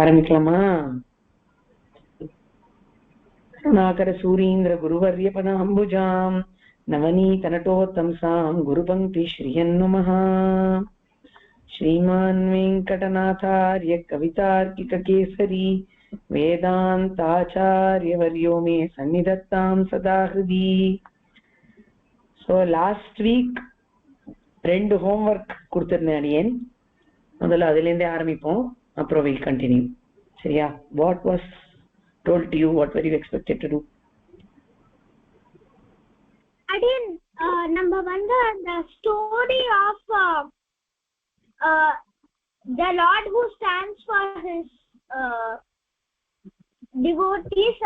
ஆரம்பிக்கலாமா? நாகர சூரீந்திர குருவர்ய பதாம்புஜாம் நவநீத நட்டோத்தம்சாம் குருபங்கி ஸ்ரீயன்னுமஹ. ஸ்ரீமான் வெங்கடநாதார்ய கவிதார்க்கிக கேசரி வேதாந்தாச்சார்யவர்யோ மே சந்நிதத்தாம் சதா ஹிருதி. ஸோ லாஸ்ட் வீக் 2 ஹோம்ஒர்க் கொடுத்திருந்தேன் அடியேன். முதல்ல அதுலேருந்தே ஆரம்பிப்போம், அப்புறம் வில் கண்டினியூ. சரியா? What was told to you? What were you expected to do? Again, number one, the story of the Lord who stands for his devotees.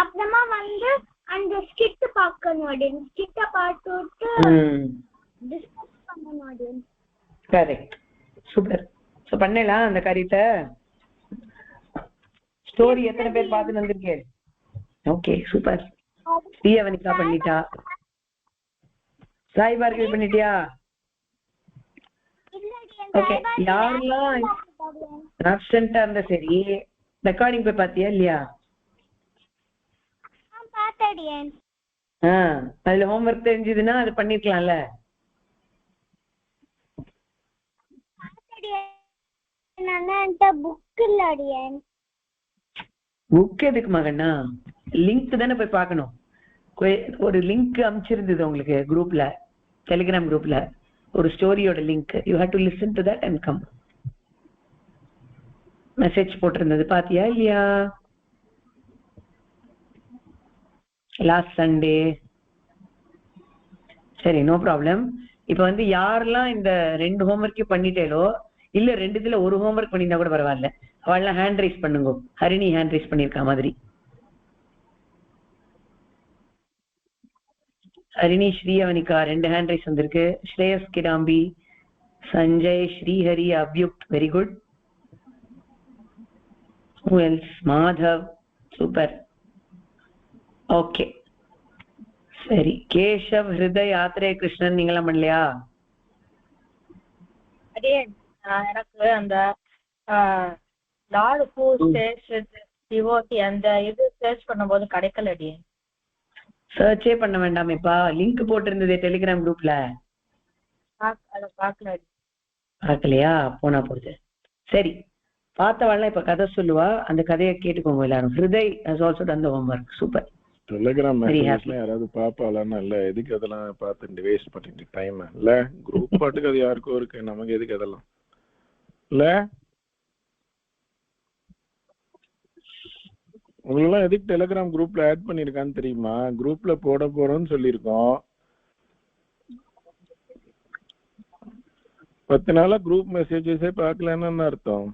அப்புறமா வந்து அந்த ஸ்கிட் பார்க்கணும் அப்படின்னு, ஸ்கிட்டை பார்த்துட்டு டிஸ்கஸ் பண்ணணும் அப்படின்னு. Correct, super. ஸோ பண்ணலாம் அந்த காரியத்தை. ஸ்டோரி எத்தனை பேர் பார்த்து வந்திருக்கேன்? Okay, super. ஸ்ரீயவனிகா பண்ணிட்டா. சாய் பார்கவி பண்ணிட்டியா? ஓகே. யாரெல்லாம் ஆப்சென்ட்டா இருந்தா சரி, ரெக்கார்டிங் போய் பார்த்தியா இல்லையா? அதுல ஹோம்ஒர்க் தெரிஞ்சதுன்னா அது பண்ணிருக்கலாம்ல. புக் எதுக்கு மகனா? லிங்க் தானே போய் பார்க்கணும். ஒரு லிங்க் அனுப்பிச்சிருந்தது உங்களுக்கு குரூப்ல, டெலிகிராம் குரூப்ல, ஒரு ஸ்டோரியோட link. You have to listen to that and come. Message போட்டிருந்தது, பாத்தியா இல்லையா? Last Sunday. சரி, நோ ப்ராப்ளம். இப்ப வந்து யாரெல்லாம் இந்த 2 ஹோம்ஒர்க்கையும் பண்ணிட்டேலோ, இல்ல 2த்துல ஒரு ஹோம்ஒர்க் பண்ணிருந்தா கூட பரவாயில்ல, அவள்லாம் ஹேண்ட் ரைஸ் பண்ணுங்க. ஹரிணி ஹேண்ட் ரைஸ் பண்ணிருக்கா மாதிரி. ஹரிணி, ஸ்ரீயவனிகா 2 ஹேண்ட் ரைஸ் வந்திருக்கு. Shreyas, Kidambi, Sanjay, Srihari, Abhyukt, very good. Who else? Madhav, super. Okay, சரி. கேஷவ், ஹிருதய், ஆத்ரேய கிருஷ்ணன், நீங்களாம் பண்ணலையா? எனக்கு அந்த lord who stays with devotee அந்த இது சர்ச் பண்ணும்போது கிடைக்கலடி. சர்ச்சே பண்ண வேண்டாமேப்பா, லிங்க் போட்டிருந்ததே டெலிகிராம் குரூப்ல. அத பார்க்கலடி. பார்க்கலையா? போனா போகுது. சரி, பார்த்தவாள்லாம் இப்ப கதை சொல்லுவா, அந்த கதையை கேட்டுக்கோங்க எல்லாரும். Hriday has also done the homework. Super. Telegram மெசேஜஸ்ல யாராவது பாப்பாளான்னு இல்ல, எதுக்கு அதெல்லாம் பார்த்துட்டு வேஸ்ட் பண்ணிட்டு டைம் இல்ல. குரூப் பாட்டுக்கு அது யாருக்கும் இருக்கு, நமக்கு எதுக்கு அதெல்லாம் இல்ல. உங்களெல்லாம் எதுக்கு டெலிகிராம் குரூப்ல ஆட் பண்ணிருக்கான்னு தெரியுமா? குரூப்ல போட போறோம்னு சொல்லியிருக்கோம். 10 நாளா குரூப் மெசேஜஸே பார்க்கலன்னு அர்த்தம்.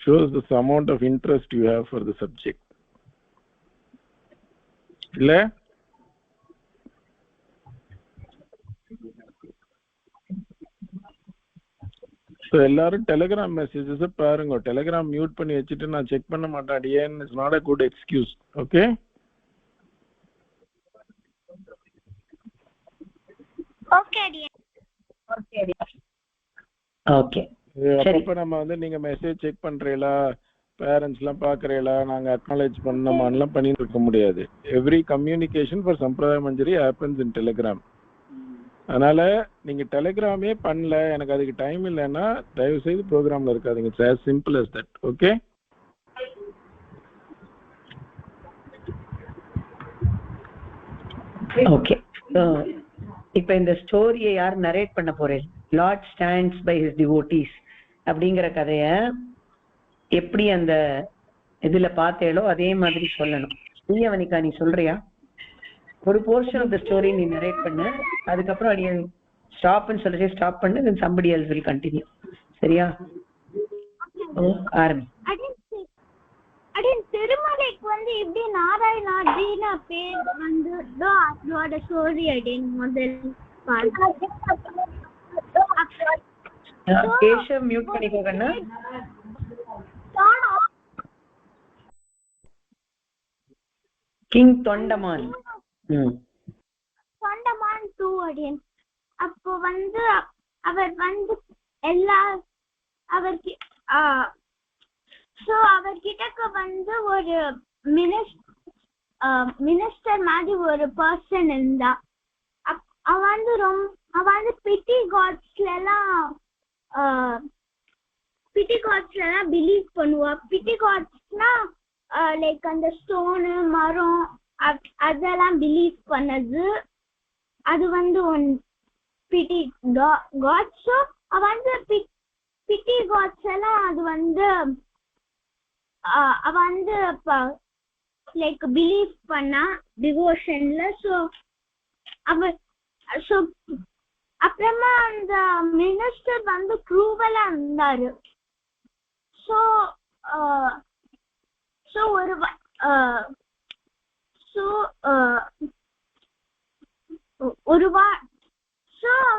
Shows the amount of interest you have for the subject. இல்ல ஸோ எல்லாரும் டெலிகிராம் மெசேஜஸ் பாருங்க. டெலிகிராம் மியூட் பண்ணி வச்சுட்டு நான் செக் பண்ண மாட்டேன் அடியேன், it's not a good excuse. Okay okay. அப்பப்ப நம்ம வந்து நீங்க மெசேஜ் செக் பண்றீங்களா, பேரண்ட்ஸ் எல்லாம் பாக்குறீங்களா, நாங்க அக்னாலேஜ் பண்ணோமான்லாம் பண்ணிட்டு இருக்க முடியாது. எவ்ரி கம்யூனிகேஷன் ஃபார் சம்பிரதாய மஞ்சரி ஹேப்பன்ஸ் இன் டெலிகிராம். அதனால நீங்க டெலிகிராமே பண்ணல, எனக்கு அதுக்கு டைம் இல்லைன்னா தயவு செய்து ப்ரோக்ராம்ல இருக்காதுங்க. It's as simple as that. Okay okay. இப்ப இந்த ஸ்டோரியை யார் நரேட் பண்ண போறேன்? Lord stands by his devotees அப்படிங்கிற கதைய எப்படி அந்த இதுல பார்த்தேளோ அதே மாதிரி சொல்லணும். ஸ்ரீயவனிகா, நீ சொல்றியா? ஒரு போர்ஷன் ஆஃப் த ஸ்டோரி நீ நரேட் பண்ணு, அதுக்கப்புறம் அடி ஸ்டாப்னு சொல்லிட்டு ஸ்டாப் பண்ணு, then somebody else will continue. சரியா? ஆரம்பி. அடின் திருமலைக்கு வந்து இப்படி நாராயணாஜினா பேர் வந்து அதோட ஸ்டோரி அடின் முதல் கேஷவ் மியூட் பண்ணிக்கோங்கண்ணா. கிங் தொண்டமான். தொண்டமான் 2 அடின். அப்போ வந்து அவர் வந்து எல்லா அவர்கி சோ அவர்கிட்டக்கு வந்து ஒரு மினிஸ்டர் மாதிரி ஒரு பர்சன் இருந்தா. அவ வந்து பிட்டி காட்ஸ்ல எல்லாம் பிலீவ் பண்ணுவா. பிட்டி காட்ஸ்னா லைக் அந்த ஸ்டோனு மரம் அதெல்லாம் பிலீவ் பண்ணது. அது வந்து பிட்டி காட்ஸோ அவ வந்து பிட்டி காட்ஸ் எல்லாம் அது வந்து அவ வந்து லைக் பிலீவ் பண்ணா டிவோஷன்ல. சோ அப்புறமா அந்த மினிஸ்டர் வந்து க்ரூவலா இருந்தாரு. சோ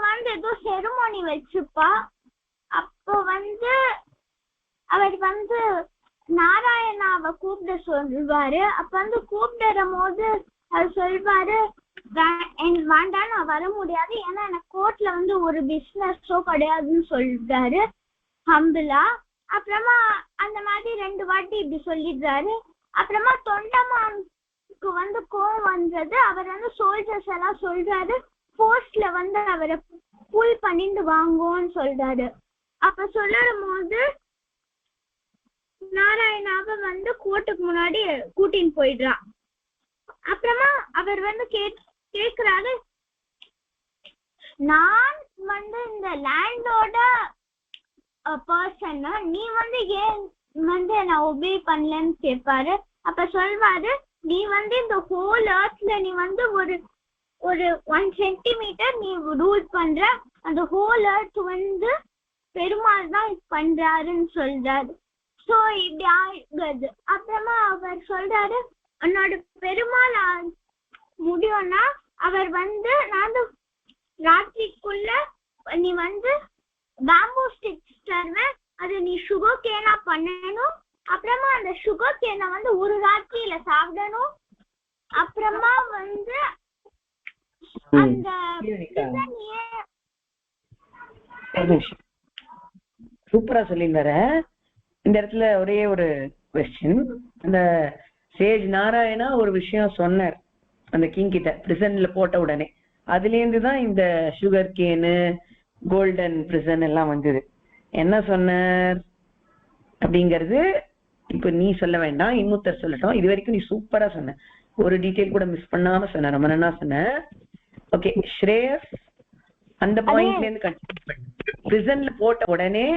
வந்து ஏதோ செரிமோனி வச்சுப்பா. அப்போ வந்து அவர் வந்து நாராயணாவை கூப்பிட சொல்வாரு. அப்ப வந்து கூப்பிடுற போது அவர் சொல்வாரு, வேண்டாம் நான் வர முடியாது, ஏன்னா எனக்கு கோர்ட்ல வந்து ஒரு பிசினஸோ கிடையாதுன்னு சொல்றாரு ஹம்பிளா. அப்புறமா அந்த மாதிரி 2 வாட்டி இப்படி சொல்லிடுறாரு. அப்புறமா தொண்டமானுக்கு வந்து கோவம் வந்தது. அவர் வந்து சோல்ஜர்ஸ் எல்லாம் சொல்றாரு, போஸ்ட்ல வந்து அவரை புல் பண்ணிட்டு வாங்குவோன்னு சொல்றாரு. அப்ப சொல்லும் போது நாராயணாவை வந்து கோர்ட்டுக்கு முன்னாடி கூட்டின்னு போயிடுறா. அப்புறமா அவர் வந்து கேக்குறாரு, நான் வந்து இந்த லேண்டோட பர்சன், நீ வந்து ஏன் வந்து என்ன ஒபே பண்ணலன்னு கேட்பாரு. அப்ப சொல்வாரு, நீ வந்து இந்த ஹோல் எர்த்ல நீ வந்து ஒரு 1 சென்டிமீட்டர் நீ ரூல் பண்ற, அந்த ஹோல் எர்த் வந்து பெருமாள் தான் பண்றாருன்னு சொல்றாரு. சோ இப்படி ஆகுது. அப்புறமா அவர் சொல்றாரு, என்னோட பெருமாள் முடியும்னா அவர் வந்து நான் ராத்திரிக்குள்ள நீ வந்து பேம்பூ ஸ்டிக்ஸ் தருவேன், அது நீ சுகர் கேனா பண்ணணும். அப்புறமா அந்த சுகர் கேனை வந்து ஒரு ராத்திரியில சாப்பிடணும். அப்புறமா வந்து அந்த சூப்பரா சொல்லியிருந்தார. இந்த இடத்துல ஒரே ஒரு கொஸ்டின். அந்த சேஜ் நாராயணா ஒரு விஷயம் சொன்னார் அந்த கிங் கிட்ட பிரிசன்ல போட்ட உடனே. அதுல இருந்து தான் இந்த சுகர் கேனு கோல்டன் பிரிசன் எல்லாம் வந்தது. என்ன சொன்னார் அப்படிங்கிறது இப்ப நீ சொல்ல வேண்டாம், இன்னொருத்தர் சொல்லட்டும். இது வரைக்கும் நீ சூப்பரா சொன்ன, ஒரு டீட்டெயில் கூட மிஸ் பண்ணாம சொன்ன, ரொம்ப நல்லா சொன்ன. ஓகே ஸ்ரேயஸ், அந்த பாயிண்ட்ல இருந்து கண்டினியூ பண்ணு. பிரிசன்ல போட்ட உடனே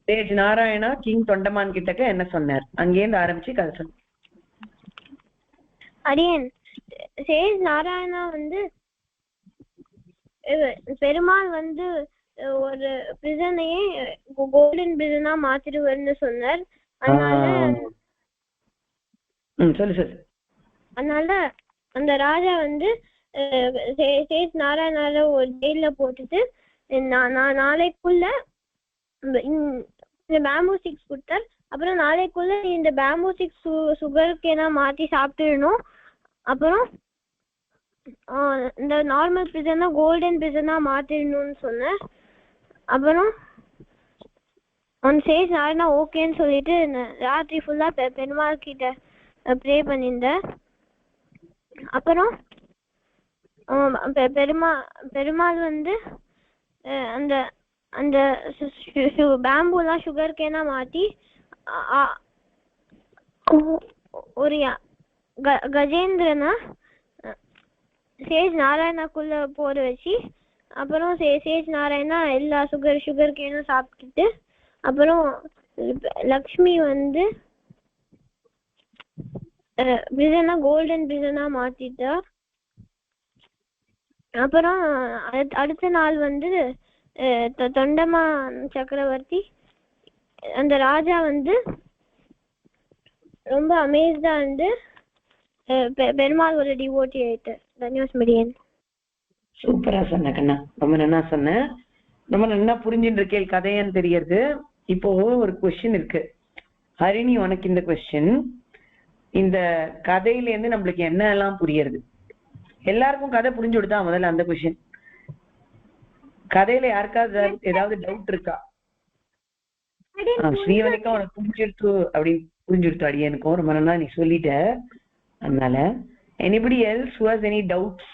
சேஜ் நாராயணா கிங் தொண்டமான் கிட்டக்க என்ன சொன்னார், அங்கேருந்து ஆரம்பிச்சு கதை சொன்ன. அடியன் சேஜ் நாராயணா வந்து பெருமாள் வந்து ஒரு பிரிசனையே கோல்டன் பிரிசனா மாத்திடுவார்னு சொன்னார். அதனால அந்த ராஜா வந்து சேஜ் நாராயணால ஒரு ஜெயில போட்டுட்டு நாளைக்குள்ள இந்த பேம்பூ ஸ்டிக்ஸ் கொடுத்தார். அப்புறம் நாளைக்குள்ள இந்த பேம்பூ ஸ்டிக்ஸ் சுகர் கேனா மாத்தி சாப்பிட்டுடணும். அப்புறம் இந்த நார்மல் பிரிசனா கோல்டன் பிரிசனா மாத்திடணும்னு சொன்னேன். அப்புறம் சேஜ் நாராயணா ஓகேன்னு சொல்லிட்டு ராத்திரி ஃபுல்லா பெருமாள் கிட்ட ப்ரே பண்ணியிருந்தேன். அப்புறம் பெருமாள் வந்து அந்த அந்த பேம்பூலாம் சுகர் கேனா மாத்தி ஒரு கஜேந்திரனா சேஜ் நாராயணாக்குள்ள போற வச்சு, அப்புறம் சேஜ் நாராயணா எல்லா சுகர் கேனும் சாப்பிட்டுட்டு, அப்புறம் லக்ஷ்மி வந்து பிரிசனா கோல்டன் பிரிசனா மாத்திட்டா. அப்புறம் அடுத்த நாள் வந்து தொண்டமான் சக்கரவர்த்தி அந்த ராஜா வந்து ரொம்ப அமேஸ்டா வந்து பெருமாள் ஒரு டிவோட்டி ஆயிட்டு. தன்யோஸ்மரியன் சூப்பரா சொன்ன கண்ணா, ரொம்ப நல்லா சொன்ன, ரொம்ப நல்லா புரிஞ்சுட்டு இருக்கேன் கதையான்னு தெரியுது. இப்போ ஒரு கொஸ்டின் இருக்கு ஹரிணி, உனக்கு இந்த கொஸ்டின், இந்த கதையில இருந்து நம்மளுக்கு என்ன எல்லாம் புரியுது? எல்லாருக்கும் கதை புரிஞ்சு கொடுத்தா முதல்ல அந்த கொஸ்டின். கதையில யாருக்காவது ஏதாவது டவுட் இருக்கா? ஸ்ரீவனிக்கா உனக்கு புரிஞ்சிருச்சு அப்படின்னு புரிஞ்சிருச்சு அடியனுக்கும் ரொம்ப நல்லா நீ சொல்லிட்ட. அதனால anybody else who has any doubts?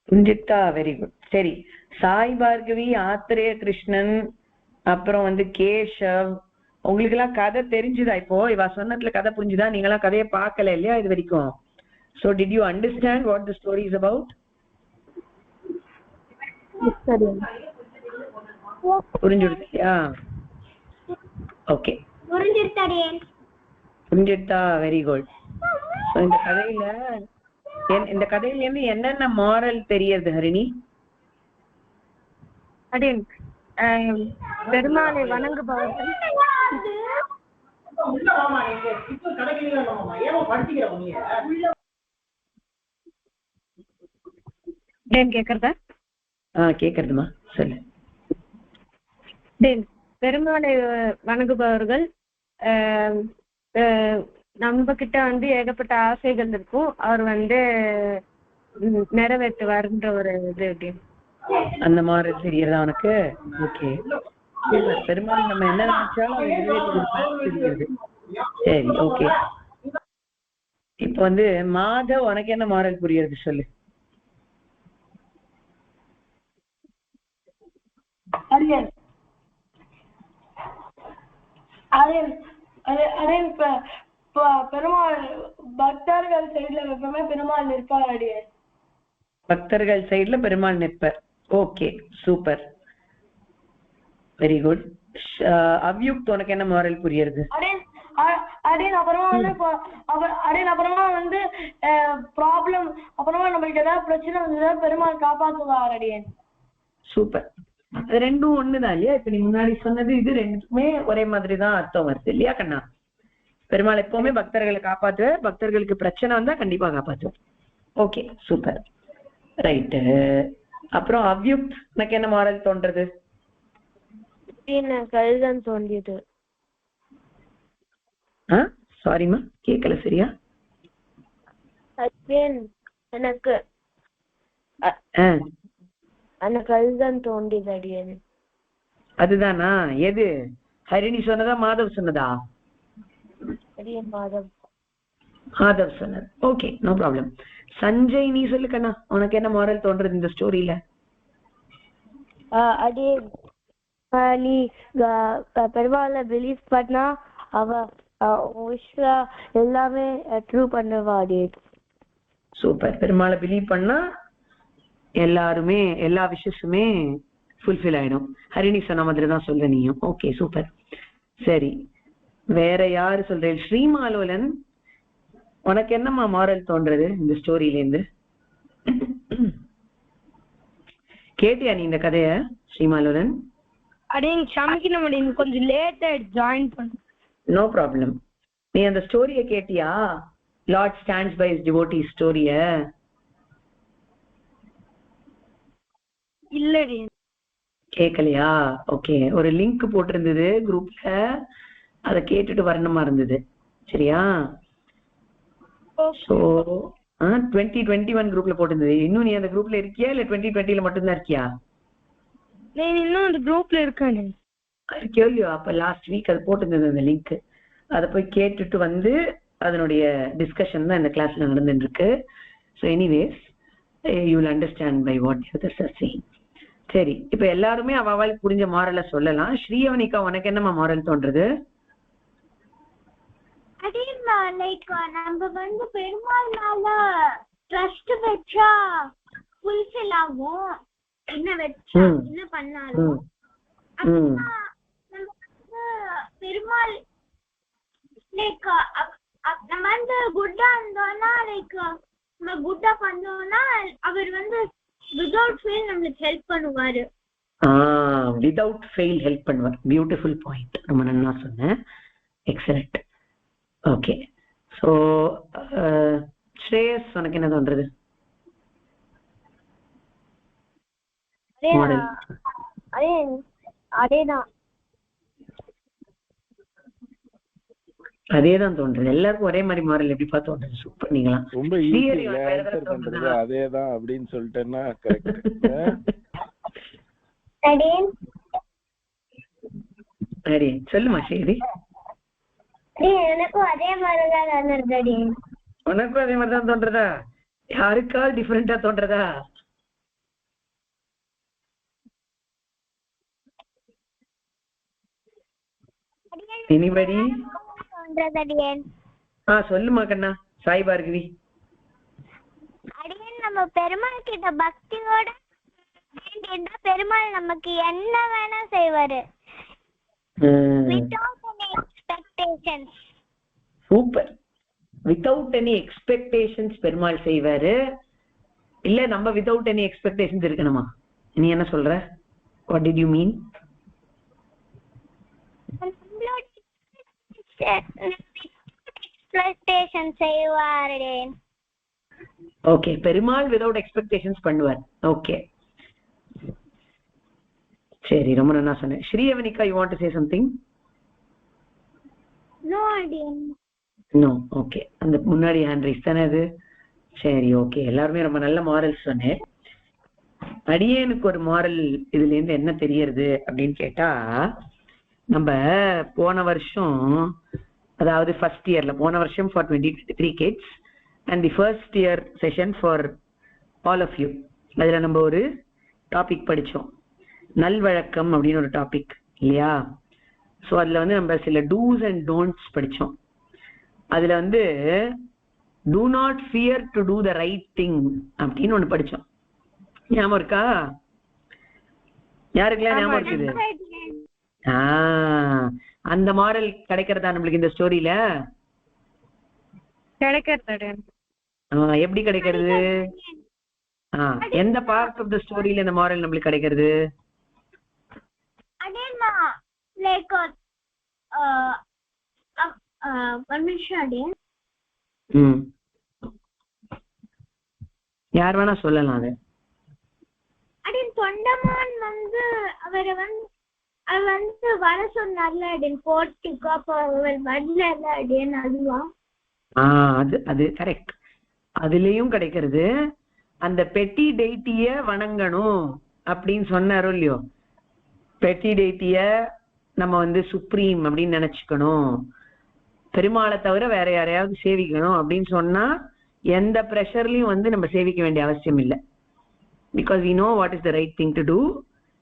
புரிஞ்சிட்டா? Very good. சரி, சாய் பார்கவி, ஆத்ரேய கிருஷ்ணன், அப்புறம் வந்து கேஷவ், உங்களுக்கு எல்லாம் கதை தெரிஞ்சுதா? இப்போ இவ சொன்னதுல கதை புரிஞ்சுதா? நீங்க எல்லாம் கதையை பார்க்கல இல்லையா இது வரைக்கும்? So did you understand what the story is about? புரிஞ்சுடுச்சியா? ஓகே, புரிஞ்சுட்டா? Very good. ஸோ இந்த கதையில இருந்து என்னென்ன மாரல் தெரியுது ஹரிணி? பெருமாளை வணங்குபவர்கள் கேக்குறதா? கேக்குறதுமா, சொல்லு. பெருமாளை வணங்குபவர்கள் நம்ம கிட்ட வந்து ஏகப்பட்ட ஆசைகள் இருக்கும், அவர் வந்து நிறைவேற்றுவாருன்ற ஒரு இது. அந்த மாதிரி தெரியறதா உனக்கு? ஓகே, பெருமாள் நம்ம என்ன நினைச்சாலும் அதை நிறைவேற்றி கொடுப்பாரு தெரியுது. சரி, ஓகே. இப்ப வந்து மாதவ், உனக்கு என்ன மாரல் புரியுறது சொல்லு. பெருமாள் பக்தர்கள் சைடுல எப்பவுமே பெருமாள் நிற்பார். அடியே பக்தர்கள் சைடுல பெருமாள் நிற்பர். Okay, super, very good. Avyukt, உனக்கு என்ன மாரல் புரியுறது? அப்புறமா வந்து ப்ராப்ளம், அப்புறமா நம்மளுக்கு ஏதாவது பிரச்சனை வந்ததா பெருமாள் காப்பாத்துவார். அடியே சூப்பர். அது ரெண்டும் ஒண்ணுதான் இல்லையா? இப்ப நீ முன்னாடி சொன்னது இது ரெண்டுமே ஒரே மாதிரிதான் அர்த்தம் வருது இல்லையா கண்ணா? பெருமாள் எப்பவுமே பக்தர்களை காப்பாத்துவார், பக்தர்களுக்கு பிரச்சனை வந்தா கண்டிப்பா காப்பாத்துவார். Okay, super, right. அப்புறம் அவ்யுக்த், எனக்கு என்ன மாரல் தோன்றது? கல்தான் தோன்றியது. சாரிமா, கேட்கல சரியா. எனக்கு கல்தான் தோன்றியது அடியேன். அதுதானா? எது, ஹரிணி சொன்னதா மாதவ் சொன்னதா? மாதவ் சொன்னது. Okay, no problem. சஞ்சய், நீ சொல்லு கண்ணா, உனக்கு என்ன மாரல் தோன்றது இந்த ஸ்டோரியில? அதே நீ பெருமாளை பிலீவ் பண்ணா அவ எல்லாமே ட்ரூ பண்ணுவா. அதே சூப்பர். பெருமாளை பிலீவ் பண்ணா எல்லாருமே எல்லா விஷயமே ஃபுல்ஃபில் ஆயிடும். ஹரிணி சொன்ன மாதிரி தான் சொல்ற நீயும். Okay, super. சரி, வேற யாரு சொல்றேன்? ஸ்ரீமாலோலன், உனக்கு என்னம்மா மாரல் தோன்றது இந்த ஸ்டோரியில இருந்து? கேட்டியா நீ இந்த கதைய ஸ்ரீமாலோலன்? கொஞ்சம் லேட்டா ஜாயின் பண்ண. No problem. நீ அந்த ஸ்டோரிய கேட்டியா? Lord stands by his devotees ஸ்டோரிய? இல்லடி, கேட்கலையா? ஓகே, ஒரு லிங்க் போட்டிருந்தது குரூப்ல, அதை கேட்டுட்டு வரணுமா இருந்தது. சரியா? சோ 2021 குரூப்ல போட்டிருந்தது. இன்னும் நீ அந்த குரூப்ல இருக்கியா இல்ல 2020ல மட்டும்தான் இருக்கியா? இன்னும் அந்த குரூப்ல இருக்கேன். இருக்கியோ? அப்ப லாஸ்ட் வீக் அது போட்டிருந்தது அந்த லிங்க். அதை போய் கேட்டுட்டு வந்து அதனுடைய டிஸ்கஷன் தான் இந்த கிளாஸ்ல நடந்துட்டு இருக்கு. So anyways you will understand by what you are saying. சரி, இப்ப எல்லாருமே அவளுக்கு புரிஞ்ச மாரலை சொல்லலாம். ஸ்ரீயவனிகா, உனக்கு என்னமா மாரல் தோன்றது? லைக் நம்ம வந்து பெருமாள் மேல ட்ரஸ்ட் வச்சா ஃபுல்ஃபில் ஆகும். என்ன வச்சா என்ன பண்ணாலும் பெருமாள் லைக் நம்ம வந்து குட்டா இருந்தோம்னா, லைக் நம்ம குட்டா பண்ணோம்னா அவர் வந்து வித்வுட் ஃபெயில் நம்மளுக்கு ஹெல்ப் பண்ணுவாரு. வித்வுட் ஃபெயில் ஹெல்ப் பண்ணுவார். பியூட்டிஃபுல் பாயிண்ட், ரொம்ப நல்லா சொன்னேன். எக்ஸலென்ட். ஓகே, ஸோ ஸ்ரேயஸ், உனக்கு என்ன தோன்றது? அதேதான். அதேதான் தோன்றது. எல்லாருக்கும் ஒரே மாதிரி மாறல் எப்படிப்பா தோன்றது? சூப்பர். நீங்களாம் ரொம்ப ஈஸி ஆன்சர் பண்றது அதேதான் அப்படின்னு சொல்லிட்டேன்னா கரெக்ட். சரி சொல்லுமா சரி. எனக்கும் அதே மாதிரிதான் தோன்றது. உனக்கும் அதே மாதிரிதான் தோன்றதா? யாருக்காவது டிஃபரெண்டா தோன்றதா? எனிபடி? சொல்லுமா கண்ணா. சாய் பார்கவி. அடியேன் நம்ம பெருமாள் கிட்ட பக்தியோட பெருமாள் நமக்கு என்ன வேணா செய்வாரு. Super. Without any expectations Perumal செய்வாரு. இல்ல நம்ம வித்தவுட் எனி எக்ஸ்பெக்டேஷன்ஸ் இருக்கணுமா? நீ என்ன சொல்ற? What did you mean? Okay, Perumal without expectations பண்ணுவார். ஓகே சரி, ரொம்ப நல்லா சொன்னேன். Sriyavanika, you want to say something? No. Okay, அந்த முன்னாடி ஹேண்ட் ரைஸ் தானே அது. சரி ஓகே, எல்லாருமே ரொம்ப நல்ல மாரல்ஸ் சொன்னேன். அடியேனுக்கு ஒரு மாரல் இதுல இருந்து என்ன தெரியறது அப்படின்னு கேட்டா, நம்ம போன வருஷம், அதாவது ஃபர்ஸ்ட் இயர்ல போன வருஷம் for 2023 kids and the first year session for all of you, அதுல நம்ம ஒரு டாபிக் படிச்சோம், நல்வழக்கம் அப்படின்னு ஒரு டாபிக் இல்லையா? ஸோ அதுல வந்து நம்ம சில டூஸ் அண்ட் டோன்ட்ஸ் படிச்சோம். அதுல வந்து do not fear to do the right thing அப்படின்னு ஒண்ணு படிச்சோம். ஞாபகம் இருக்கா? யாருக்கெல்லாம் ஞாபகம் இருக்குது? அந்த மாரல் கிடைக்கிறதா நம்மளுக்கு இந்த ஸ்டோரியில? கிடைக்கிறது. எப்படி கிடைக்கிறது? எந்த பார்ட் ஆஃப் த ஸ்டோரியில இந்த மாரல் நம்மளுக்கு கிடைக்கிறது? யார் வேணா சொல்லலாம். அது தொண்டமான் வந்து அவரை வந்து வர சொன்னார்ல போர்ட்டுக்கு, அப்போ அவர் வரல அப்படின்னு. அதுவா? அது கரெக்ட். அதுலயும் கிடைக்கிறது. அந்த பெட்டி டெய்ட்டிய வணங்கணும் அப்படின்னு சொன்னாரோ இல்லையோ, பெட்டி டெய்ட்டிய நம்ம வந்து சுப்ரீம் அப்படின்னு நினைச்சுக்கணும், பெருமாளை தவிர வேற யாரையாவது சேவிக்கணும் அப்படின்னு சொன்னா எந்த ப்ரெஷர்லயும் வந்து நம்ம சேவிக்க வேண்டிய அவசியம் இல்லை. Because we know what is the right thing to do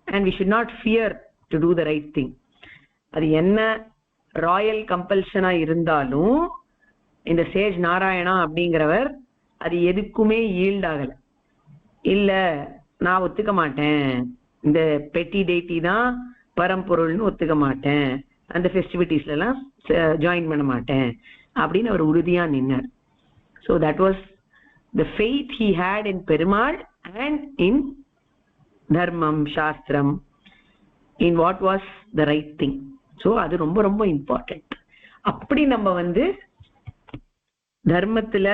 and we should not fear to do the right thing. அது என்ன ராயல் கம்பல்ஷனா இருந்தாலும் இந்த சேஜ் நாராயணா அப்படிங்கிறவர் அது எதுக்குமே ஈல்ட் ஆகல. இல்ல நான் ஒத்துக்க மாட்டேன், இந்த பெட்டி டெய்ட்டி தான் பரம்பொருள்னு ஒத்துக்க மாட்டேன், அந்த ஃபெஸ்டிவிட்டிஸ்ல எல்லாம் ஜாயின் பண்ண மாட்டேன் அப்படின்னு அவர் உறுதியா நின்னார். So that was the faith he had in Perumal and in dharmam, shastram, in what was the right thing. So அது ரொம்ப ரொம்ப இம்பார்ட்டன்ட். அப்படி நம்ம வந்து தர்மத்துல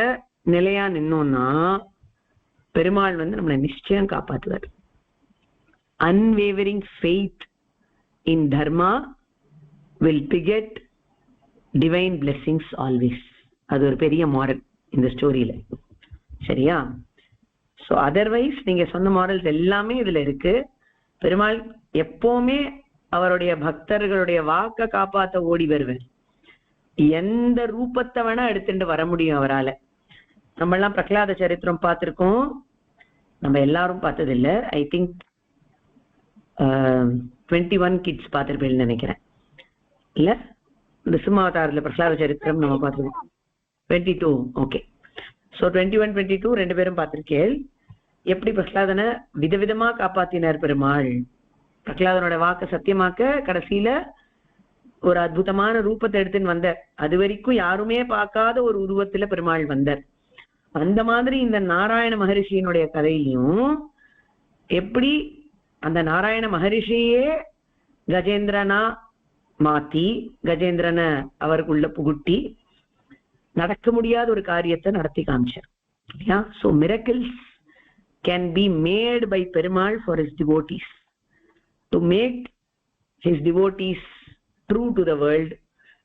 நிலையா நின்னோம்னா பெருமாள் வந்து நம்மளை நிச்சயம் காப்பாற்றுவார். unwavering faith in dharma will beget divine blessings always. அது ஒரு பெரிய மாரல் இந்த ஸ்டோரியில. சரியா? ஸோ அதர்வைஸ் நீங்க சொன்ன மாரல்ஸ் எல்லாமே இதுல இருக்கு. பெருமாள் எப்பவுமே அவருடைய பக்தர்களுடைய வாக்க காப்பாத்த ஓடி வருவார். எந்த ரூபத்தை வேணா எடுத்துட்டு வர முடியும் அவரால. நம்ம எல்லாம் பிரகலாத சரித்திரம் பார்த்திருக்கோம், நம்ம எல்லாரும் பார்த்தது இல்ல. ஐ திங்க் 21 கிட்ஸ் பார்த்திருப்பேன்னு நினைக்கிறேன். இல்ல, இந்த சிம்மாவதாரத்துல பிரகலாத சரித்திரம் நம்ம பார்த்திருக்கோம். 22. ஓகே. ஸோ 21, 22 ரெண்டு பேரும் பார்த்திருக்கேன். எப்படி பிரகலாதனை விதவிதமா காப்பாத்தினார் பெருமாள். பிரகலாதனோட வாக்க சத்தியமாக்க கடைசியில ஒரு அற்புதமான ரூபத்தை எடுத்துன்னு வந்தார். அது வரைக்கும் யாருமே பார்க்காத ஒரு உருவத்துல பெருமாள் வந்தார். அந்த மாதிரி இந்த நாராயண மகரிஷியினுடைய கதையிலையும் எப்படி அந்த நாராயண மகரிஷியே கஜேந்திரனா மாத்தி கஜேந்திரனை அவருக்குள்ள புகுட்டி நடக்க முடியாத ஒரு காரியத்தை நடத்தி காமிச்சார். So miracles can be made by Perumal for his devotees. To make his devotees true to the world,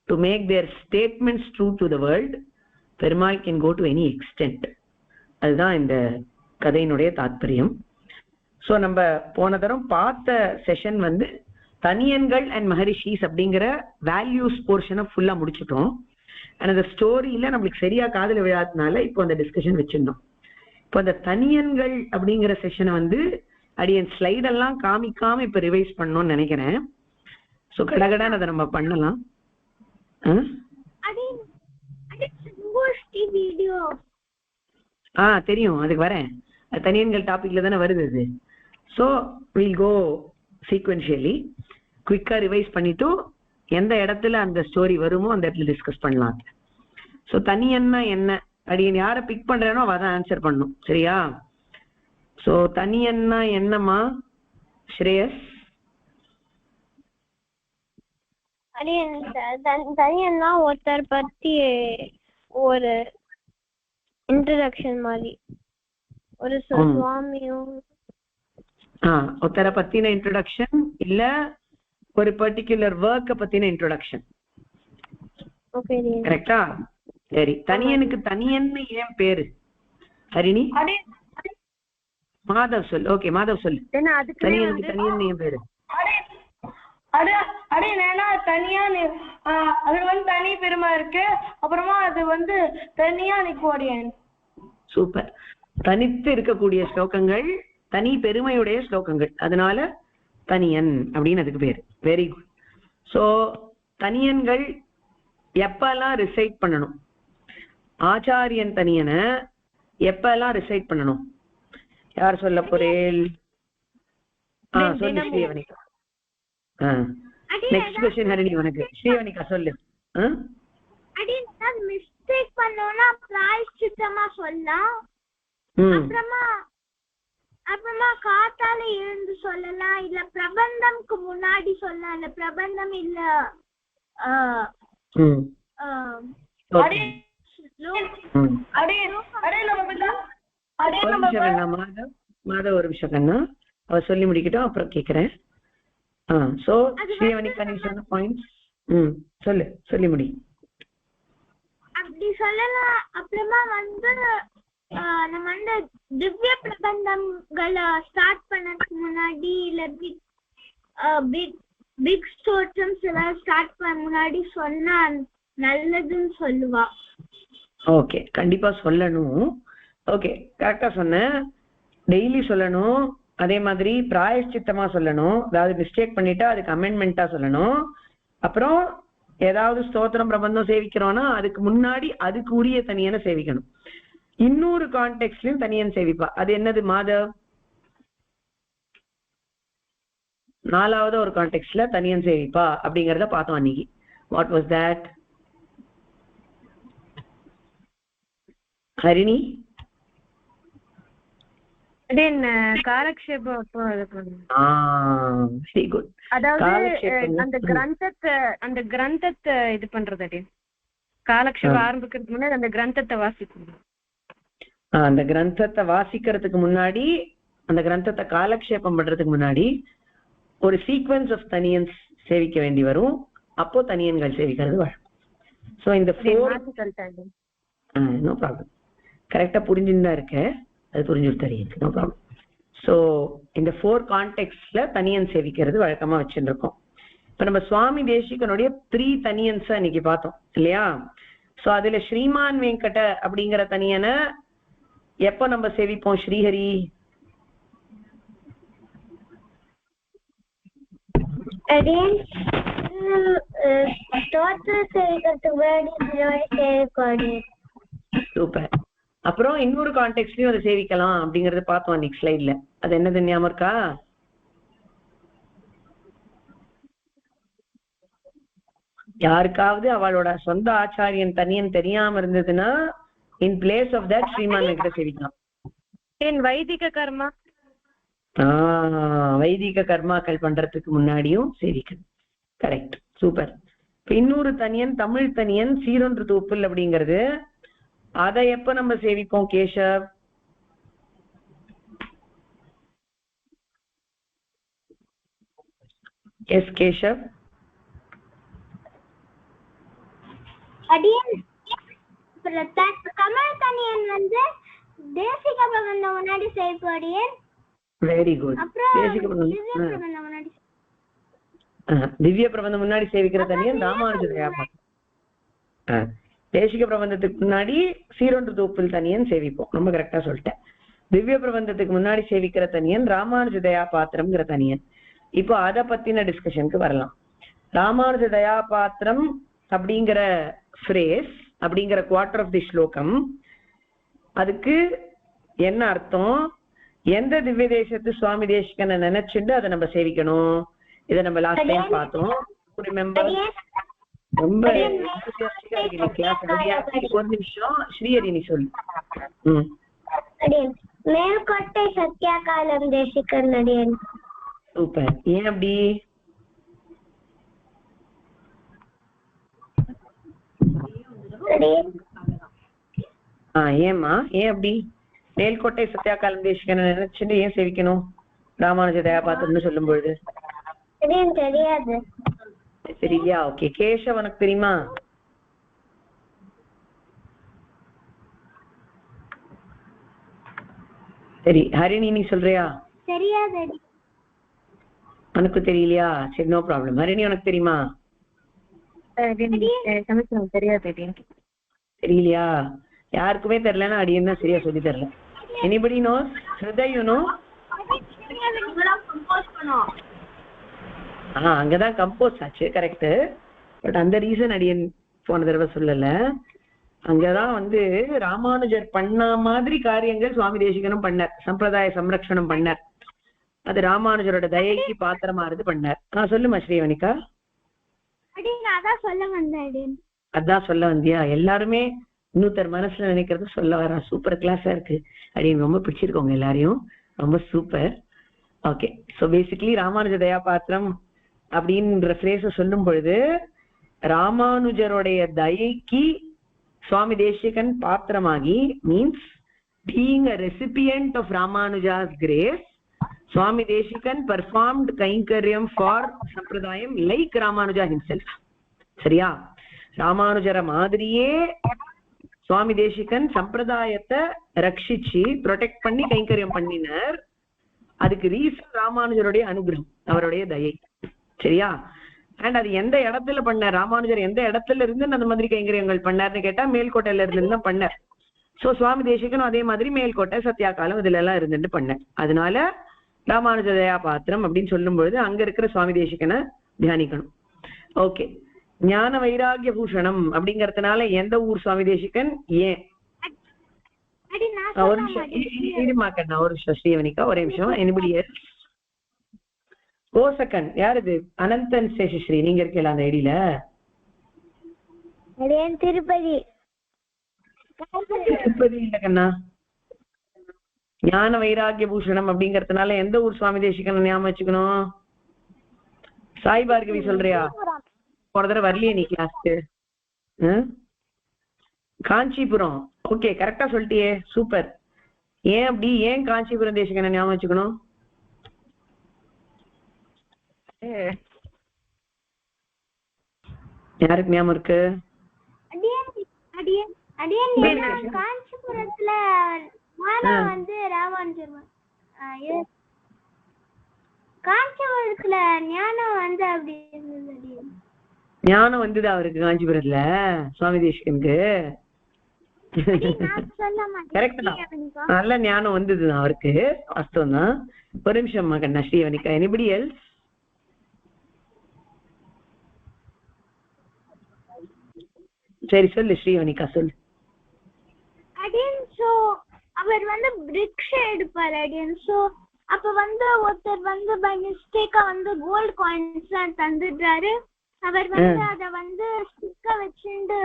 to make their statements true to the world, Perumal can go to any extent. அதுதான் இந்த கதையினுடைய தாத்பரியம். So நம்ம போன தரம் பார்த்த session வந்து தனியன்கள் and மகரிஷிஸ் அப்படிங்கிற வேல்யூஸ் போர்ஷனை ஃபுல்லா முடிச்சுட்டோம். அண்ட் அந்த ஸ்டோரியில நம்மளுக்கு சரியா காதுல விழாதனால இப்போ அந்த டிஸ்கஷன் வச்சிருந்தோம். இப்போ அந்த தனியன்கள் அப்படிங்கிற செஷனை வந்து அடியன் ஸ்லைடெல்லாம் காமிக்காம இப்ப ரிவைஸ் பண்ணணும்னு நினைக்கிறேன். ஸோ கடகடான்னு அதை நம்ம பண்ணலாம். தெரியும், அதுக்கு வரேன். தனியன்கள் டாபிக்ல தானே வருது அது. ஸோ வில் கோ சீக்வென்ஷியலி குவிக்கா ரிவைஸ் பண்ணிட்டு எந்த இடத்துல அந்த ஸ்டோரி வருமோ அந்த இடத்துல டிஸ்கஸ் பண்ணலாம். ஸோ தனியன்னா என்ன அப்படின்னு யாரை பிக் பண்றேனோ அவதான் ஆன்சர் பண்ணும். சரியா? ஸோ தனியன்னா என்னம்மா ஸ்ரேயஸ்? தனியன்னா ஒருத்தர் பத்தி ஒரு இன்ட்ரடக்ஷன் மாதிரி, ஒரு சுவாமியும் ஒருத்தரை பத்தின இன்ட்ரோடக்ஷன் இல்ல ஒரு பர்டிகுலர் ஒர்க்க பத்தின இன்ட்ரோடக்ஷன். கரெக்டா? சரி, தனியனுக்கு தனியன்னு ஏன் பேரு? ஹரிணி மாதவ் சொல். ஓகே மாதவ் சொல்லு. தனியனுக்கு தனியன்னு ஏன் பேரு? தனியா அது வந்து தனி பெருமை இருக்கு. அப்புறமா அது வந்து தனியா நிக்கோடியன். சூப்பர். தனித்து இருக்கக்கூடிய ஸ்லோகங்கள் தனி பெருமையுடைய ஸ்லோகங்கள், அதனால தனியன் அப்படின்னு அதுக்கு பேரு. Very good. சோ தனியன்கள் எப்பெல்லாம் ரிசைட் பண்ணணும்? ஆச்சாரியன் தனியனை எப்பெல்லாம் ரிசைட் பண்ணணும்? யார் சொல்ல போறேன்? சொல்லு ஸ்ரீவனிகா. நெக்ஸ்ட் क्वेश्चन ஹரிணி உனக்கு. ஸ்ரீவனிகா சொல்லு. மிஸ்டேக் பண்ணோம்னா பிராயஷ்சித்தமா சொல்லலாம். அப்புறமா காத்தால எழுந்து சொல்லலாம், இல்ல பிரபந்தம்க்கு முன்னாடி சொல்லலாம். இல்ல பிரபந்தம் இல்ல மாதவ் ஒரு விஷயம் கண்ணா அவ சொல்லி முடிக்கட்டும், அப்புறம் கேக்குறேன். சோ ஸ்ரீவனிகா நீ சொன்ன பாயிண்ட்ஸ் சொல்லு, சொல்லி முடி. அப்படி சொல்லலாம். அப்புறமா வந்து நம்ம வந்து திவ்ய பிரபந்தங்களை ஸ்டார்ட் பண்ணதுக்கு முன்னாடி இல்ல பிக் ஸ்டோர்ஸ் எல்லாம் ஸ்டார்ட் பண்ண முன்னாடி சொன்னா நல்லதுன்னு சொல்லுவா. ஓகே, கண்டிப்பா சொல்லணும். ஓகே, கரெக்டா சொன்ன. டெய்லி சொல்லணும். அதே மாதிரி பிராயஷ்சித்தமா சொல்லணும். அதாவது மிஸ்டேக் பண்ணிட்டா அதுக்கு அமெண்ட்மெண்டா சொல்லணும். அப்புறம் ஏதாவது ஸ்தோத்திரம் பிரபந்தம் சேவிக்கிறோம்னா அதுக்கு முன்னாடி அதுக்கு உரிய தனியனை சேவிக்கணும். இன்னொரு கான்டெக்ட்லயும் தனியன் சேவிப்பா. அது என்னது மாதவ்? நாலாவது ஒரு கான்டெக்ட்ல தனியன் சேவிப்பா அப்படிங்கறத பார்த்தோம் அன்னைக்கு. What was that Harini? காலக்ஷேபம். Very good. அதாவது அந்த கிரந்தத்தை இது பண்றது. காலக்ஷேபம் ஆரம்பிக்கிறதுக்கு முன்னாடி அந்த கிரந்தத்தை வாசிக்கணும். அந்த கிரந்தத்தை வாசிக்கிறதுக்கு முன்னாடி, அந்த கிரந்தத்தை காலக்ஷேபம் பண்றதுக்கு முன்னாடி ஒரு சீக்வென்ஸ் ஆஃப் தனியன்ஸ் சேவிக்க வேண்டி வரும். அப்போ தனியன்கள் சேவிக்கிறது வரும். சோ இந்த நோ ப்ராப்ளம். கரெக்டா புரிஞ்சுன்னு தான் இருக்க, அது புரிஞ்சுட்டு தெரியுது. No problem. ஸோ இந்த 4 கான்டெக்ட்ல தனியன் சேவிக்கிறது வழக்கமா வச்சுருக்கோம். இப்ப நம்ம சுவாமி தேசிகனுடைய 3 தனியன்ஸ் இன்னைக்கு பார்த்தோம் இல்லையா? சோ அதுல ஸ்ரீமான் வெங்கட அப்படிங்கிற தனியனை எப்ப நம்ம சேவிப்போம் ஸ்ரீஹரி? சூப்பர். அப்புறம் இன்னொரு கான்டெக்ட்லயும் அதை சேவிக்கலாம் அப்படிங்கறத பார்த்தோம் நெக்ஸ்ட் ஸ்லைட்ல. அது என்னது ஞாபகம் இருக்கா? யாருக்காவது அவளோட சொந்த ஆச்சாரியன் தனியன் தெரியாம இருந்ததுன்னா in place of that Sriman Venkata சேவிக்கலாம். வைதிக கர்மா, வைதிக கர்மாக்கள் பண்றதுக்கு முன்னாடியும் சேவிக்கணும். Correct, super. இப்ப இன்னொரு தனியன் தமிழ் தனியன் சீரொன்று தூப்புல் அப்படிங்கிறது. அதை எப்ப நம்ம சேவிப்போம் கேஷவ்? எஸ் கேஷவ். அடியன் கமலக்கணியன் வந்து தேசிக பிரபந்தம் முன்னாடி செய்ப்போம் அடியன். Very good. அப்புறம் தேசிக திவ்ய பிரபந்தம் பிரபந்தம் முன்னாடி திவ்ய பிரபந்தம் முன்னாடி சேவிக்கிற தனியன் ராமானுஜ தயாபாத்திரம். தேசிக பிரபந்தத்துக்கு முன்னாடி சீரொன்று தூப்பில் தனியன் சேவிப்போம். ரொம்ப கரெக்டா சொல்லிட்டேன். திவ்ய பிரபந்தத்துக்கு முன்னாடி சேவிக்கிற தனியன் ராமானுஜ தயாபாத்திரம்ங்கிற தனியன். இப்போ அத பத்தின டிஸ்கஷனுக்கு வரலாம். ராமானுஜ தயாபாத்திரம் அப்படிங்கிற ஃப்ரேஸ் அப்படிங்கிற குவார்டர் ஆஃப் தி ஸ்லோகம், அதுக்கு என்ன அர்த்தம், எந்த திவ்ய தேசத்து சுவாமி தேசிகனை நினைச்சுட்டு அதை நம்ம சேவிக்கணும், இதை நம்ம லாஸ்ட் டைம் பார்த்தோம். ரிமெம்பர்? ரொம்ப கிளாஸ். ஒரு நிமிஷம் ஸ்ரீஹரி நீ சொல்லு. மேல்கோட்டை சத்யாகாலம் தேசிகன் அடியன். சூப்பர். ஏன் அப்படி? ஏம்மா ஏன் அப்படி? மேல்கோட்டை சத்யாகாலம் தேசிகனை நினைச்சுட்டு ஏன் சேவிக்கணும் ராமானுஜ தயாபாத்திரம்னு சொல்லும் பொழுது? தெரியாது. சரியா? ஓகே. கேஷவ் உனக்கு தெரியுமா? சரி. ஹரிணி நீ சொல்றியா? தெரியாது. உனக்கு தெரியலையா? சரி, நோ ப்ராப்ளம். ஹரிணி உனக்கு தெரியுமா? தெரியலையா? யாருக்குமே தெரியலன்னா அடியன் தான் சரியா சொல்லி தரல. Anybody knows? Hriday you know? அங்கதான் கம்போஸ் ஆச்சு. கரெக்ட். பட் அந்த ரீசன் அடியன் போன தடவை சொல்லல. அங்கதான் வந்து ராமானுஜர் பண்ண மாதிரி காரியங்கள் சுவாமி தேசிகனும் பண்ணார். சம்பிரதாய சம்ரக்ஷணம் பண்ணார். அது ராமானுஜரோட தயைக்கு பாத்திரமாறது பண்ணார். சொல்லுமா ஸ்ரீவனிகா. அதான் சொல்ல வந்தியா? எல்லாருமே இன்னொருத்தர் மனசுல நினைக்கிறது சொல்ல வரா. சூப்பர் கிளாஸா இருக்கு அப்படின்னு ரொம்ப பிடிச்சிருக்கோங்க எல்லாரையும். ரொம்ப super. Okay. So basically Ramanuja தயாபாத்திரம் அப்படின்ற ஃப்ரேஸ சொல்லும் பொழுது ராமானுஜருடைய தயைக்கு சுவாமி தேசிகன் பாத்திரமாகி, means being a recipient of Ramanuja's grace, Swami Deshikan performed kainkariam for sampradayam like Ramanuja himself. சரியா? ராமானுஜர மாதிரியே சுவாமி தேசிகன் சம்பிரதாயத்தை ரட்சிச்சு ப்ரொடெக்ட் பண்ணி கைங்கரியம் பண்ணினார். அதுக்கு ரீசன் ராமானுஜருடைய அனுகிரகம், அவருடைய தயை. சரியா? அண்ட் அது எந்த இடத்துல பண்ணார், ராமானுஜர் எந்த இடத்துல இருந்து அந்த மாதிரி கைங்கரியங்கள் பண்ணார்னு கேட்டா மேல்கோட்டையில இருந்து தான் பண்ணார். சோ சுவாமி தேசிகனும் அதே மாதிரி மேல்கோட்டை சத்யாகாலம் இதுல எல்லாம் இருந்துட்டு பண்ணார். அதனால ராமானுஜ தயாபாத்திரம் அப்படின்னு சொல்லும் பொழுது அங்க இருக்கிற சுவாமி தேசிகனை தியானிக்கணும். ஓகே. ஞான வைராகிய பூஷணம் அப்படிங்கறதுனால எந்த ஊர் சுவாமி தேசிகன்? ஏன்? ஒரு நிமிஷம் இருமா கண்ணா, ஒரு நிமிஷம் ஸ்ரீவனிகா, ஒரே நிமிஷம். Anybody else? ஓ செகண்ட். யார் இது? அனந்தன் சேஷஸ்ரீ. நீங்க இருக்கீங்களா அந்த ஐடியில? திருப்பதி. திருப்பதி இல்ல கண்ணா. ஞான வைராகிய பூஷணம் அப்படிங்கறதுனால எந்த ஊர் சுவாமி தேசிகன் ஞாபகம் வச்சுக்கணும்? சாய் பார்கவி சொல்றியா? போன தடவை வரலையே நீ கிளாஸ்க்கு. காஞ்சிபுரம். ஓகே, கரெக்டா சொல்லிட்டியே. சூப்பர். ஏன் அப்படி? ஏன் காஞ்சிபுரம் தேசிகனை ஞாபகம் வச்சுக்கணும்? யாருக்கு ஞாபகம் இருக்கு? காஞ்சிபுரத்துல வந்து ராமானுஜர் காஞ்சிபுரத்துல ஞானம் வந்து அப்படி இருந்தது. ஞானம் வந்தது அவருக்கு காஞ்சிபுரத்துல சுவாமி தேசிகனுக்கு? கரெக்ட் தான். நல்ல ஞானம் வந்தது அவருக்கு. வாஸ்தவம் தான். ஒரு நிமிஷம் கண்ணா ஸ்ரீவனிகா. Anybody else? சரி சொல்லு ஸ்ரீவனிகா சொல்லு. அவர் வந்து பிரிக்ஷா எடுப்பாரு அடியன். சோ அப்ப வந்து ஒருத்தர் வந்து பை மிஸ்டேக்கா வந்து கோல்ட் காயின்ஸ் தந்துடுறாரு. அவர் வந்து அத வந்து ஸ்டிக்க வச்சுட்டு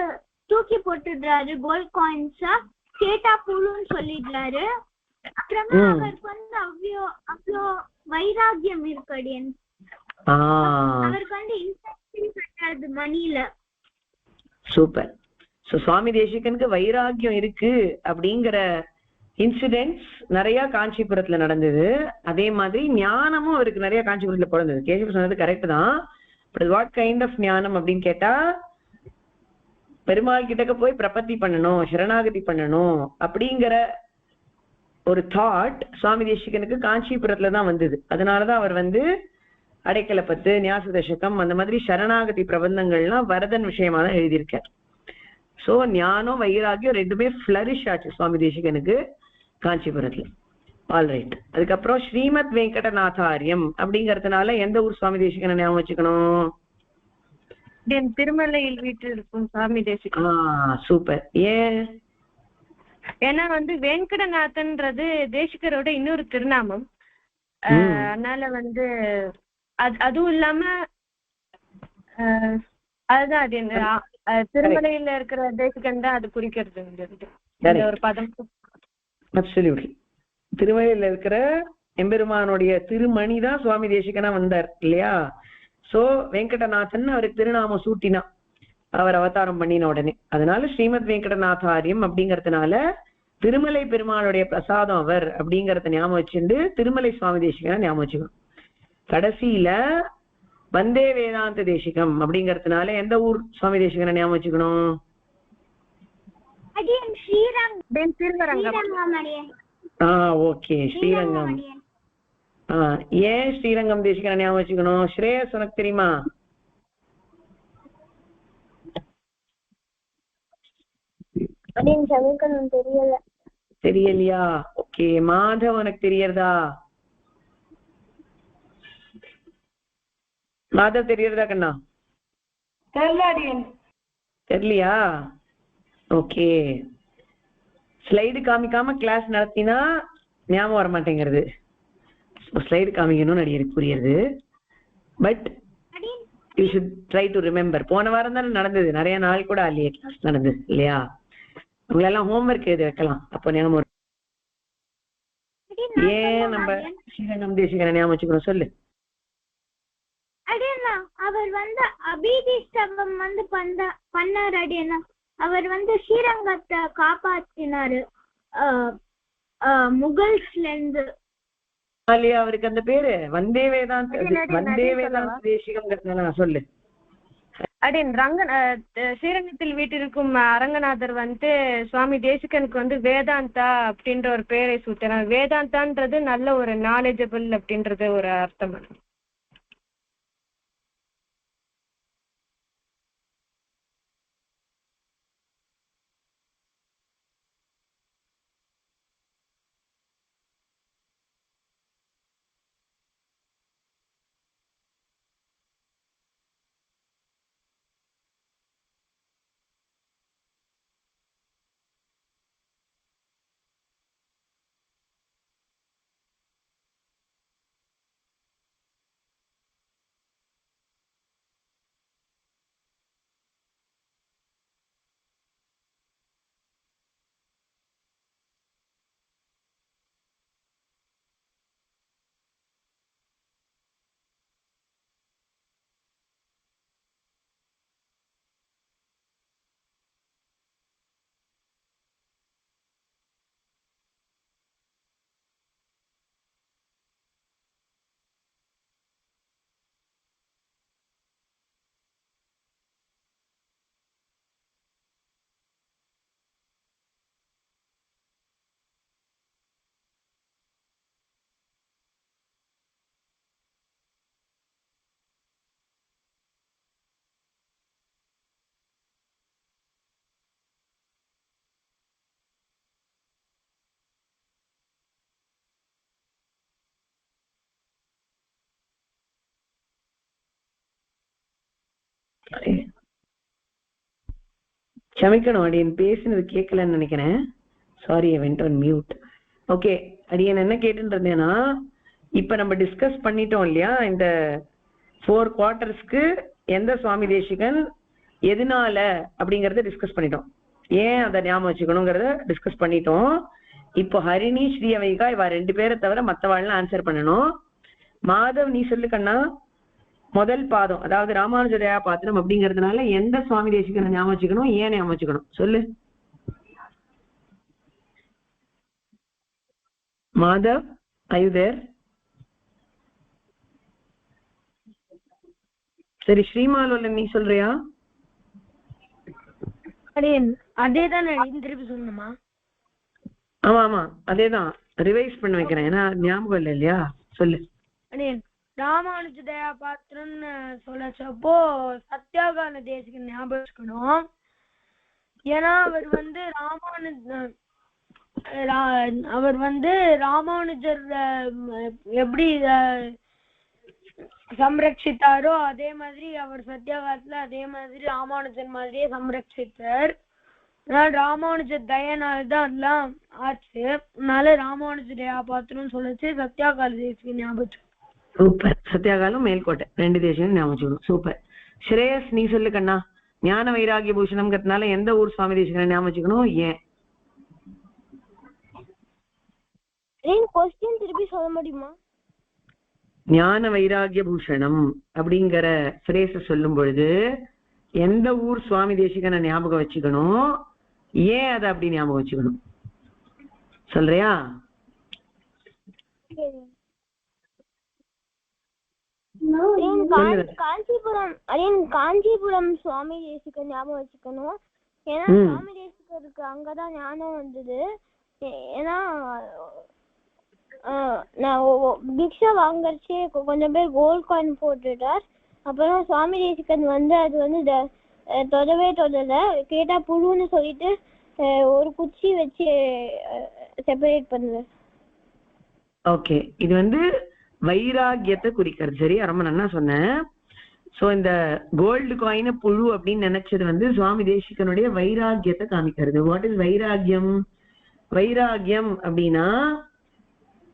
தூக்கி போட்டுடுறாரு. கோல்ட் காயின்ஸா கேட்டா புழுன்னு சொல்லிடுறாரு. அப்புறமா அவருக்கு வந்து அவ்வளோ வைராகியம் இருக்கு அடியன். அவருக்கு வந்து இன்வெஸ்டிங் பண்றது மணில. சூப்பர். சோ சுவாமி தேசிகனுக்கு வைராகியம் இருக்கு அப்படிங்கிற இன்சிடென்ட்ஸ் நிறைய காஞ்சிபுரத்துல நடந்தது. அதே மாதிரி ஞானமும் அவருக்கு நிறைய காஞ்சிபுரத்துல பிறந்தது. கேசவ சொன்னது கரெக்ட் தான். பட் வாட் கைண்ட் ஆஃப் ஞானம் அப்படின்னு கேட்டா பெருமாள் கிட்டக்க போய் பிரபத்தி பண்ணணும், சரணாகதி பண்ணணும் அப்படிங்கிற ஒரு தாட் சுவாமி தேசிகனுக்கு காஞ்சிபுரத்துல தான் வந்தது. அதனாலதான் அவர் அடைக்கல பத்து, ஞாச தசகம் அந்த மாதிரி சரணாகதி பிரபந்தங்கள்லாம் வரதன் விஷயமா தான் எழுதியிருக்கார். சோ ஞானம் வைராகியம் ரெண்டுமே ஃபிளரிஷ் ஆச்சு சுவாமி தேசிகனுக்கு காஞ்சிபுரத்துல. ஆல்ரைட். அதுக்கப்புறம் ஸ்ரீமத் வெங்கடநாதாரியம் அப்படிங்கறதுனால எந்த ஊர் சுவாமி தேசிகனை ஞாபகம் வச்சுக்கணும்? திருமலையில் வீட்டில் இருக்கும் சுவாமி தேசிகன். சூப்பர். ஏன்? ஏன்னா வெங்கடநாதன்றது தேசிகரோட இன்னொரு திருநாமம். அதனால அதுவும் இல்லாம அதுதான் அது திருமலையில இருக்கிற தேசிகன் தான் அது குறிக்கிறது ஒரு பதம். அப்சல்யூட்லி. திருமலையில இருக்கிற எம்பெருமானுடைய திருமணி தான் சுவாமி தேசிகனா வந்தார் இல்லையா? சோ வெங்கடநாதன் அவருக்கு திருநாமம் சூட்டினா அவர் அவதாரம் பண்ணின உடனே. அதனால ஸ்ரீமத் வெங்கடநாதாரியம் அப்படிங்கறதுனால திருமலை பெருமாளுடைய பிரசாதம் அவர் அப்படிங்கறத ஞாபகம் வச்சுட்டு திருமலை சுவாமி தேசிகனா ஞாபகம் வச்சுக்கணும். கடைசியில வந்தே வேதாந்த தேசிகம் அப்படிங்கறதுனால எந்த ஊர் சுவாமி தேசிகனை ஞாபகம் வச்சுக்கணும்? ஓகே, ஸ்ரீரங்கம். ஏன் ஸ்ரீரங்கம் தேசிகனை ஞாபகம் வச்சுக்கணும்? ஸ்ரேயஸ் உனக்கு தெரியுமா? தெரியலையா? ஓகே. மாதவ் உனக்கு தெரியறதா? மாதவ் தெரியறதா கண்ணா? தெரியலையா? ஓகே. ஸ்லைடு காமிக்காம கிளாஸ் நடத்தினா ஞாபகம் வர மாட்டேங்கிறது. ஸ்லைடு காமிக்கணும்னு எனக்கு புரியுது. But you should try to remember. போன வாரம் தானே நடந்தது, நிறைய நாள் கூட இல்லையே கிளாஸ் நடந்தது இல்லையா? உங்களெல்லாம் ஹோம்ஒர்க் எழுதி வைக்கலாம், அப்போ ஞாபகம். ஏன் நம்ம ஸ்ரீரங்கம் தேசிகனை ஞாபகம் வச்சுக்கணும் சொல்லு. அவர் அபிதிஷ்டவம் பண்ணாரு. அடியனா அவர் ஸ்ரீரங்கத்தை காப்பாத்தினாரு முகல்ஸ்ல இருந்து. அவருக்கு அந்த பேரு வந்தே வேதாந்த தேசிகம் சொல்லு. ஸ்ரீரங்கத்தில் வீட்டிற்கும் அரங்கநாதர் சுவாமி தேசிகனுக்கு வேதாந்தா அப்படின்ற ஒரு பேரை சூட்டினார். வேதாந்தான்றது நல்ல ஒரு நாலேஜபிள் அப்படின்றது ஒரு அர்த்தம். க்ஷமிக்கணும், அடியன் பேசினது கேட்கலன்னு நினைக்கிறேன். Sorry, I went on mute. Okay, அடியன் என்ன கேட்டுருந்தேன்னா, இப்ப நம்ம டிஸ்கஸ் பண்ணிட்டோம் இல்லையா, இந்த 4 குவார்டர்ஸ்க்கு எந்த சுவாமி தேசிகன் எதனால அப்படிங்கறத டிஸ்கஸ் பண்ணிட்டோம். ஏன் அதை ஞாபகம் வச்சுக்கணுங்கிறத டிஸ்கஸ் பண்ணிட்டோம். இப்போ ஹரிணி, ஸ்ரீ அவைகா இவ 2 பேரை தவிர மற்றவாழ்லாம் ஆன்சர் பண்ணணும். மாதவ் நீ சொல்லு கண்ணா. முதல் பாதம், அதாவது ராமானுஜ தயா பாத்திரம் அப்படிங்கிறதுனால எந்த சுவாமி தேசிகனை ஞாபகம் வச்சுக்கணும், ஏன் ஞாபகம் வச்சுக்கணும் சொல்லு மாதவ். are you there? சரி, ஸ்ரீமாலோல நீ சொல்றியா? அதேதான் திருப்பி சொல்லணுமா? ஆமா ஆமா அதேதான் ரிவைஸ் பண்ண வைக்கிறேன், ஏன்னா ஞாபகம் இல்லை இல்லையா. சொல்லு. ராமானுஜ தயா பாத்திரம்னு சொல்லச்சப்போ சத்யாகால தேசிகன் ஞாபகம் வச்சுக்கணும். ஏன்னா அவர் வந்து ராமானுஜர் எப்படி சம்ரட்சித்தாரோ அதே மாதிரி அவர் சத்யாகாலத்துல அதே மாதிரி ராமானுஜன் மாதிரியே சம்ரட்சித்தார். ராமானுஜ தயனால்தான் எல்லாம் ஆச்சு. அதனால ராமானுஜ தயா பாத்திரம் சொல்லச்சு சத்யாகால தேசிகன் ஞாபகம். சூப்பர். சத்யாகாலம் மேல்கோட்டை 2 தேசிகம் ஞாபகம். சூப்பர். ஸ்ரேயஸ் நீ சொல்லு கண்ணா. ஞான வைராகிய பூஷணம்ங்கிறதுனால எந்த ஊர் சுவாமி தேசிகன் ஞாபகம் வச்சுக்கணும், ஏன்? क्वेश्चन திருப்பி சொல்ல முடியுமா? ஞான வைராகிய பூஷணம் அப்படிங்கிற ஃப்ரேஸ சொல்லும் பொழுது எந்த ஊர் சுவாமி தேசிகனை ஞாபகம் வச்சுக்கணும், ஏன் அதை அப்படி ஞாபகம் வச்சுக்கணும் சொல்றியா? காஞ்சிபுரம் சுவாமி தேசிகர் ஞாபகம் வச்சுக்கணும். ஏன்னா சுவாமி தேசிகருக்கு அங்கதான் ஞானம் வந்தது. ஏன்னா நான் பிக்ஷா வாங்கறச்சே கொஞ்சம் பேர் கோல்ட் காயின் போட்டுட்டார். அப்புறம் சுவாமி தேசிகன் வந்து அது வந்து தொடவே தொடல, கேட்டா புழுன்னு சொல்லிட்டு ஒரு குச்சி வச்சு செப்பரேட் பண்ணுது. ஓகே, இது வந்து வைராகியத்தை குறிக்கிறது. சரி, ரொம்ப நல்லா சொன்னேன். சோ இந்த கோல்டு காயின் புழு அப்படின்னு நினைச்சது வந்து சுவாமி தேசிகனுடைய வைராகியத்தை காமிக்கிறது. வாட் இஸ் வைராகியம்? வைராகியம் அப்படின்னா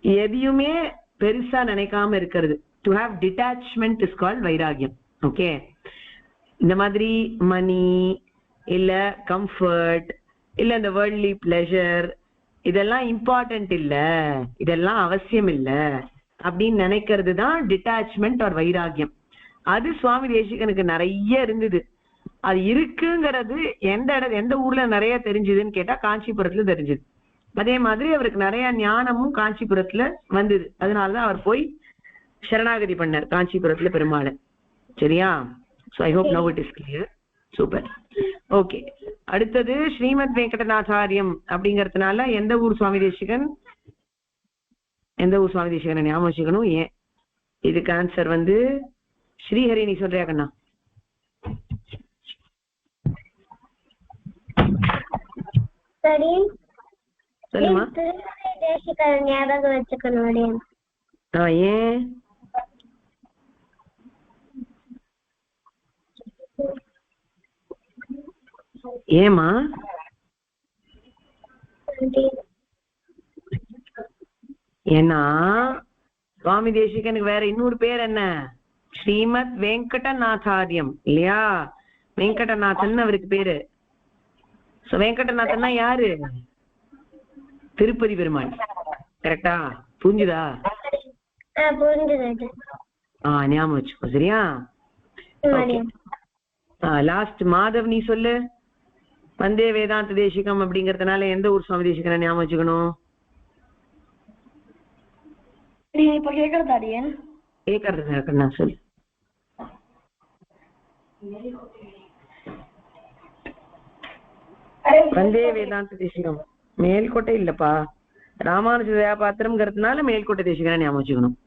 எதையுமே பெருசா நினைக்காம இருக்கிறது. To have detachment is called வைராகியம். ஓகே, இந்த மாதிரி மணி இல்ல கம்ஃபர்ட் இல்ல இந்த வேர்ல்ட்லி பிளஷர் இதெல்லாம் இம்பார்ட்டன்ட் இல்ல, இதெல்லாம் அவசியம் இல்ல அப்படின்னு நினைக்கிறது தான் டிட்டாச்மெண்ட் ஆர் வைராகியம். அது சுவாமி தேசிகனுக்கு நிறைய இருந்தது. அது இருக்குங்கிறது எந்த ஊர்ல நிறைய தெரிஞ்சதுன்னு கேட்டா காஞ்சிபுரத்துல தெரிஞ்சது. அதே மாதிரி அவருக்கு நிறைய ஞானமும் காஞ்சிபுரத்துல வந்தது. அதனாலதான் அவர் போய் சரணாகதி பண்ணார் காஞ்சிபுரத்துல பெருமாளை. சரியா? So I hope now it is clear. Super. Okay, அடுத்தது ஸ்ரீமத் வெங்கடநாதாரியம் அப்படிங்கறதுனால எந்த ஊர் சுவாமி தேசிகன் ஞாபகம் வச்சுக்கணும், ஏன்? இதுக்கு ஆன்சர் வந்து ஸ்ரீஹரி. நீ சொல்றியா கண்ணா? சரி, சொல்லுமா. திருமலை தேசிகர் ஞாபகம் வச்சுக்கணும். ஏன்? ஏமா? ஏன்னா சுவாமி தேசிகனுக்கு வேற இன்னொரு பேர் என்ன? ஸ்ரீமத் வெங்கடநாதாரியம் இல்லையா? வெங்கடநாதன் அவருக்கு பேரு. வெங்கடநாதன்னா யாரு? திருப்பதி பெருமாள். கரெக்டா? புரிஞ்சுதா? ஞாபகம் வச்சுக்கோ. சரியா? லாஸ்ட் மாதவ் நீ சொல்லு. வந்தே வேதாந்த தேசிகம் அப்படிங்கறதுனால எந்த ஊர் சுவாமி தேசிகனை ஞாபகம் வச்சுக்கணும்? கேக்குறதா சொல்லு. வந்தே வேதாந்த தேசிகம் மேல்கோட்டை இல்லப்பா, ராமானுஜ தயா பாத்திரம்ங்கிறதுனால மேல்கோட்டை தேசிகனை ஞாபகம் வச்சுக்கணும்.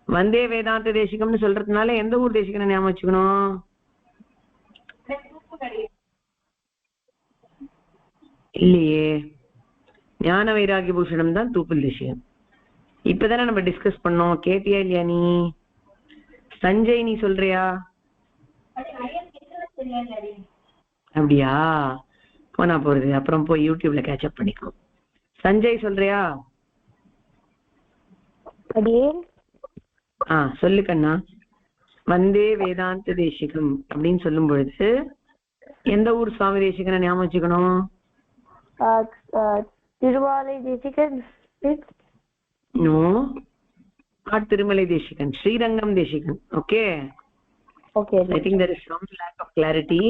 வந்தே வேதாந்த தேசிகம்னு சொல்றதுனால எந்த ஊர் தேசிகனை ஞாபகம் வச்சுக்கணும்? இல்லையே, ஞான வைராகிய பூஷணம் தான் தூப்புல் தேசிகம். இப்பதானே நம்ம டிஸ்கஸ் பண்ணோம். கேட்டியா இல்லையா நீ? சஞ்சய் நீ சொல்றியா? அப்படியா? போனா போறது, அப்புறம் போய் யூடியூப்ல கேட்சப் பண்ணிக்கோ. சஞ்சய் சொல்றியா? சொல்லு கண்ணா. வந்தே வேதாந்த தேசிகம் அப்படின்னு சொல்லும் பொழுது எந்த ஊர் சுவாமி தேசிகனை ஞாபகம் வச்சுக்கணும்? திருமலை தேசிகன். நோ, not Thirumalai Desikan, Srirangam Desikan. Okay, I think there is some lack of clarity.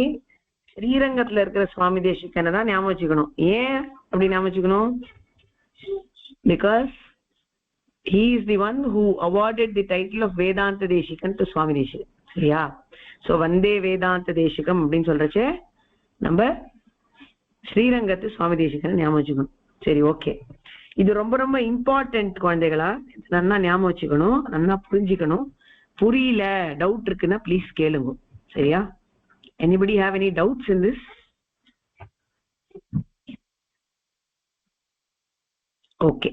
ஸ்ரீரங்கத்துல இருக்கிற சுவாமி தேசிகனை தான் ஞாபகம் வச்சுக்கணும். ஏன் அப்படி ஞாபகம் வச்சுக்கணும்? Because he is the one who awarded the title of Vedanta Deshikan to Swami Deshikan. சரியா? So வந்தே வேதாந்த தேசிகம் அப்படின்னு சொல்றச்சே நம்ம ஸ்ரீரங்கத்து சுவாமி தேசிகன் ஞாபகம் வச்சுக்கணும். சரி, ஓகே. இது ரொம்ப ரொம்ப இம்பார்ட்டன்ட் குழந்தைகளா, நல்லா ஞாபகம் வச்சுக்கணும், நல்லா புரிஞ்சுக்கணும். புரியல, டவுட் இருக்குன்னா ப்ளீஸ் கேளுங்க. சரியா? Anybody have any doubts in this? Okay,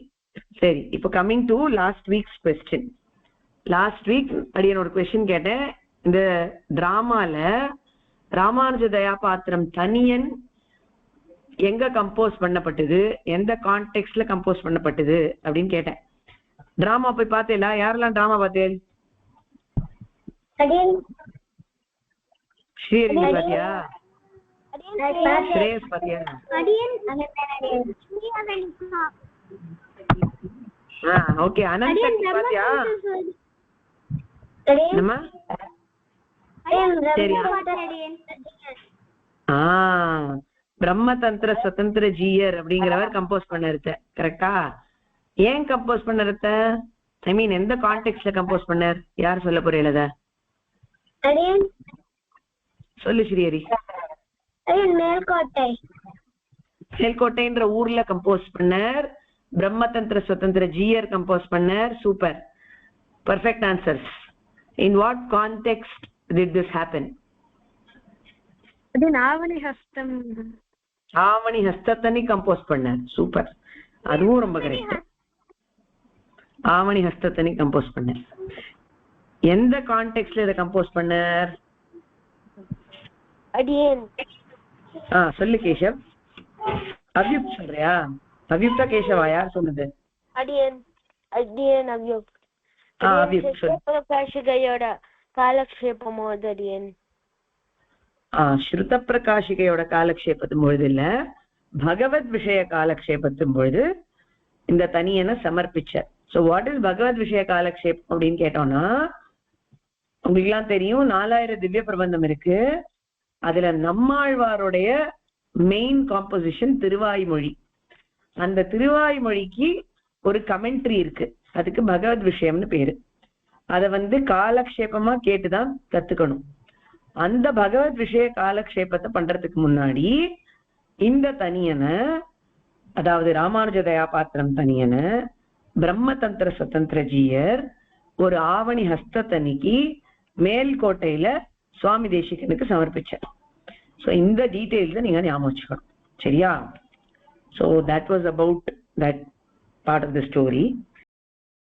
சரி. இப்போ coming to last weeks question. Last week அடியனோட கொஸ்டின் கேட்டேன். இந்த டிராமால ராமானுஜ தயாபாத்திரம் தனியன் எங்க கம்போஸ் பண்ணப்பட்டது, எந்த கான்டெக்ட்ல கம்போஸ் பண்ணப்பட்டது அப்படின்னு கேட்டேன். டிராமா போய் பார்த்தேல? யாரெல்லாம் டிராமா பார்த்தேன்? ஸ்ரீஹரி பாத்தியா? ஸ்ரேயஸ் பாத்தியா? ஓகே. அனந்த் பாத்தியா? என்னம்மா? சரி. பிரம்மதந்திர சுதந்திர ஜீயர் அப்படிங்கிறவர் கம்போஸ் பண்ணருத்த. கரெக்டா? ஏன் கம்போஸ் பண்ணருத்த? ஐ மீன் எந்த கான்டெக்ட்ல கம்போஸ் பண்ணார்? யார் சொல்ல போறீங்களா? சொல்லு ஸ்ரீஹரி. மேல்கோட்டைன்ற ஊர்ல கம்போஸ் பண்ணார். பிரம்மதந்திர சுதந்திர ஜீயர் கம்போஸ் பண்ணார். Super, perfect answers. In what context did this happen? அது ஆவணி ஹஸ்தம். ஆவணி ஹஸ்தத்தனி கம்போஸ் பண்ணார். சூப்பர், அதுவும் ரொம்ப கரெக்ட். ஆவணி ஹஸ்தத்தனி கம்போஸ் பண்ணார். எந்த கான்டெக்ஸ்ட்ல இத கம்போஸ் பண்ணார்? அடியேன். சொல்லு கேஷவ். அவ்யுக்த் சொல்றியா? அவ்யுக்தா கேஷவா? யார் சொன்னது? அடியேன் அடியேன் அவ்யுக்த். அவ்யுக்த் சொல்லு. பிரகாஷிகையோட காலக்ஷேபம் அடியேன். ஸ்ருத பிரகாஷிகையோட காலக்ஷேபத்தும் பொழுது இல்ல, பகவத் விஷய காலக்ஷேபத்தும் பொழுது இந்த தனியனை சமர்ப்பிச்சார். சோ வாட் இஸ் பகவத் விஷய காலக்ஷேபம் அப்படின்னு கேட்டோம்னா, உங்களுக்கு எல்லாம் தெரியும் 4000 திவ்ய பிரபந்தம் இருக்கு. அதுல நம்மாழ்வாருடைய மெயின் காம்போசிஷன் திருவாய்மொழி. அந்த திருவாய்மொழிக்கு ஒரு கமெண்ட்ரி இருக்கு, அதுக்கு பகவத் விஷயம்னு பேரு. அத காலக்ஷேபமா கேட்டுதான் கத்துக்கணும். அந்த பகவத் விஷய காலக்ஷேபத்தை பண்றதுக்கு முன்னாடி இந்த தனியனை, அதாவது ராமானுஜ தயாபாத்திரம் தனியனை பிரம்மதந்திர சுதந்திர ஜீயர் ஒரு ஆவணி ஹஸ்தத்தனிக்கு மேல்கோட்டையில சுவாமி தேசிகனுக்கு சமர்ப்பிச்சார். சோ இந்த டீடைல்ஸ் நீங்க ஞாபகம் வச்சுக்கணும். சரியா? So that was about that part of the story.